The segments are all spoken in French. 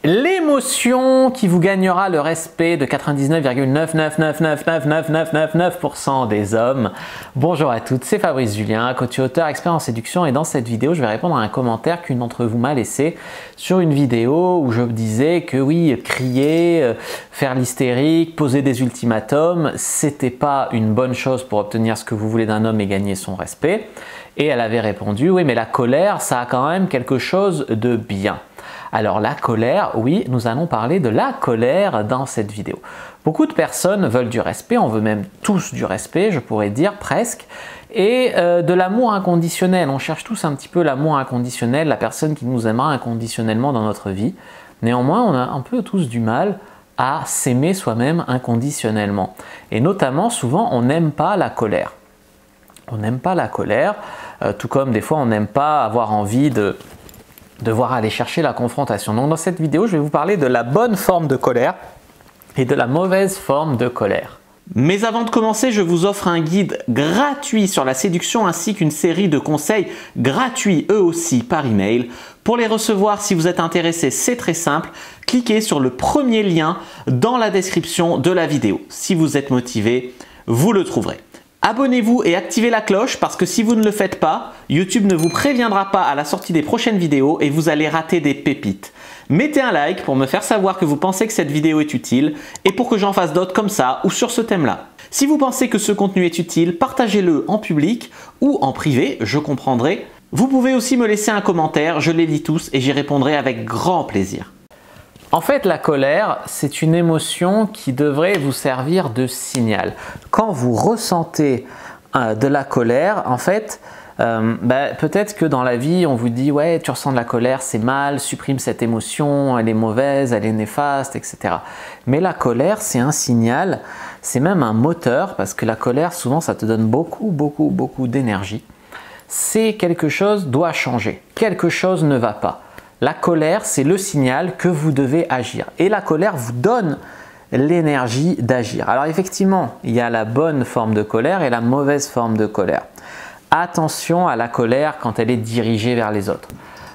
L'émotion qui vous gagnera le respect de 99,999999999% des hommes. Bonjour à toutes, c'est Fabrice Julien, coach et auteur expert en séduction, et dans cette vidéo, je vais répondre à un commentaire qu'une d'entre vous m'a laissé sur une vidéo où je disais que oui, crier, faire l'hystérique, poser des ultimatums, c'était pas une bonne chose pour obtenir ce que vous voulez d'un homme et gagner son respect. Et elle avait répondu, oui, mais la colère, ça a quand même quelque chose de bien. Alors la colère, oui, nous allons parler de la colère dans cette vidéo. Beaucoup de personnes veulent du respect, on veut même tous du respect, je pourrais dire presque, et de l'amour inconditionnel. On cherche tous un petit peu l'amour inconditionnel, la personne qui nous aimera inconditionnellement dans notre vie. Néanmoins, on a un peu tous du mal à s'aimer soi-même inconditionnellement. Et notamment, souvent, on n'aime pas la colère. On n'aime pas la colère, tout comme des fois on n'aime pas avoir envie de devoir aller chercher la confrontation. Donc dans cette vidéo, je vais vous parler de la bonne forme de colère et de la mauvaise forme de colère. Mais avant de commencer, je vous offre un guide gratuit sur la séduction ainsi qu'une série de conseils gratuits eux aussi par email. Pour les recevoir, si vous êtes intéressé, c'est très simple. Cliquez sur le premier lien dans la description de la vidéo. Si vous êtes motivé, vous le trouverez. Abonnez-vous et activez la cloche parce que si vous ne le faites pas, YouTube ne vous préviendra pas à la sortie des prochaines vidéos et vous allez rater des pépites. Mettez un like pour me faire savoir que vous pensez que cette vidéo est utile et pour que j'en fasse d'autres comme ça ou sur ce thème-là. Si vous pensez que ce contenu est utile, partagez-le en public ou en privé, je comprendrai. Vous pouvez aussi me laisser un commentaire, je les lis tous et j'y répondrai avec grand plaisir. En fait, la colère, c'est une émotion qui devrait vous servir de signal. Quand vous ressentez de la colère, en fait, peut-être que dans la vie, on vous dit « ouais, tu ressens de la colère, c'est mal, supprime cette émotion, elle est mauvaise, elle est néfaste, etc. » Mais la colère, c'est un signal, c'est même un moteur, parce que la colère, souvent, ça te donne beaucoup d'énergie. C'est quelque chose doit changer, quelque chose ne va pas. La colère, c'est le signal que vous devez agir. Et la colère vous donne l'énergie d'agir. Alors effectivement, il y a la bonne forme de colère et la mauvaise forme de colère. Attention à la colère quand elle est dirigée vers les autres.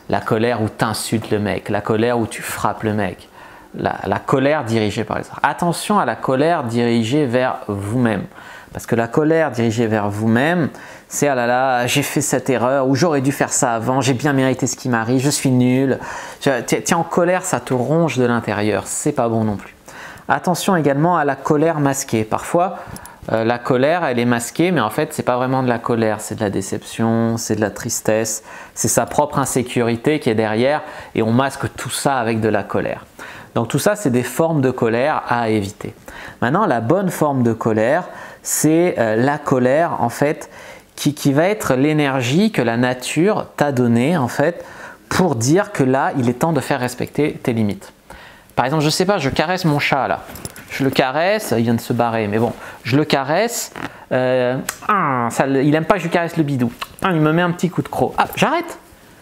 La colère où tu insultes le mec, la colère où tu frappes le mec. La colère dirigée par les autres. Attention à la colère dirigée vers vous-même. Parce que la colère dirigée vers vous-même, c'est « ah là là, j'ai fait cette erreur » ou « j'aurais dû faire ça avant, j'ai bien mérité ce qui m'arrive, je suis nul ». Tu es en colère, ça te ronge de l'intérieur, c'est pas bon non plus. Attention également à la colère masquée. Parfois, la colère, elle est masquée, mais en fait, c'est pas vraiment de la colère, c'est de la déception, c'est de la tristesse, c'est sa propre insécurité qui est derrière et on masque tout ça avec de la colère. Donc tout ça, c'est des formes de colère à éviter. Maintenant, la bonne forme de colère, c'est la colère en fait qui va être l'énergie que la nature t'a donnée en fait pour dire que là, il est temps de faire respecter tes limites. Par exemple, je sais pas, je caresse mon chat là. Je le caresse, il vient de se barrer, mais bon, je le caresse. Il aime pas que je lui caresse le bidou. Il me met un petit coup de croc. Ah, j'arrête.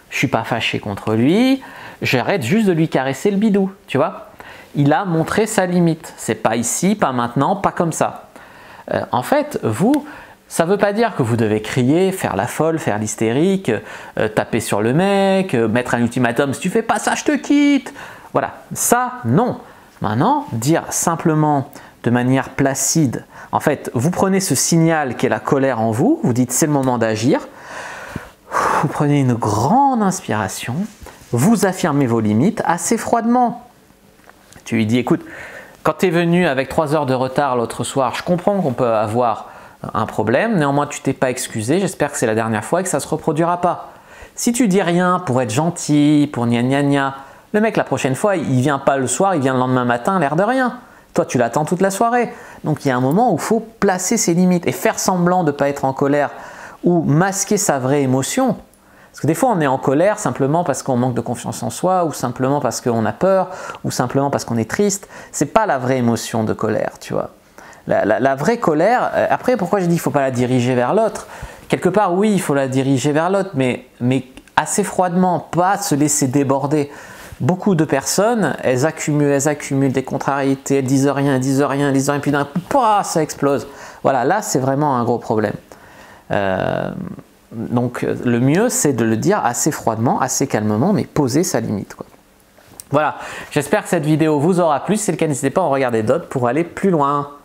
Je suis pas fâché contre lui. J'arrête juste de lui caresser le bidou, tu vois. Il a montré sa limite. C'est pas ici, pas maintenant, pas comme ça. En fait, ça ne veut pas dire que vous devez crier, faire la folle, faire l'hystérique, taper sur le mec, mettre un ultimatum, si tu fais pas ça, je te quitte. Voilà, ça, non. Maintenant, dire simplement de manière placide, en fait, vous prenez ce signal qui est la colère en vous, vous dites c'est le moment d'agir, vous prenez une grande inspiration, vous affirmez vos limites assez froidement. Tu lui dis, écoute, quand tu es venu avec 3 heures de retard l'autre soir, je comprends qu'on peut avoir un problème, néanmoins tu t'es pas excusé, j'espère que c'est la dernière fois et que ça ne se reproduira pas. Si tu dis rien pour être gentil, pour gna gna gna, le mec la prochaine fois il vient pas le soir, il vient le lendemain matin, l'air de rien. Toi tu l'attends toute la soirée. Donc il y a un moment où il faut placer ses limites et faire semblant de ne pas être en colère ou masquer sa vraie émotion. Parce que des fois on est en colère simplement parce qu'on manque de confiance en soi ou simplement parce qu'on a peur ou simplement parce qu'on est triste. C'est pas la vraie émotion de colère, tu vois. La vraie colère, après pourquoi j'ai dit qu'il ne faut pas la diriger vers l'autre? Quelque part oui, il faut la diriger vers l'autre, mais assez froidement, pas se laisser déborder. Beaucoup de personnes, elles accumulent des contrariétés, elles disent rien, et puis d'un coup, ça explose. Voilà, là c'est vraiment un gros problème. Donc le mieux c'est de le dire assez froidement, assez calmement, mais poser sa limite, quoi. Voilà, j'espère que cette vidéo vous aura plu. Si c'est le cas, n'hésitez pas à en regarder d'autres pour aller plus loin.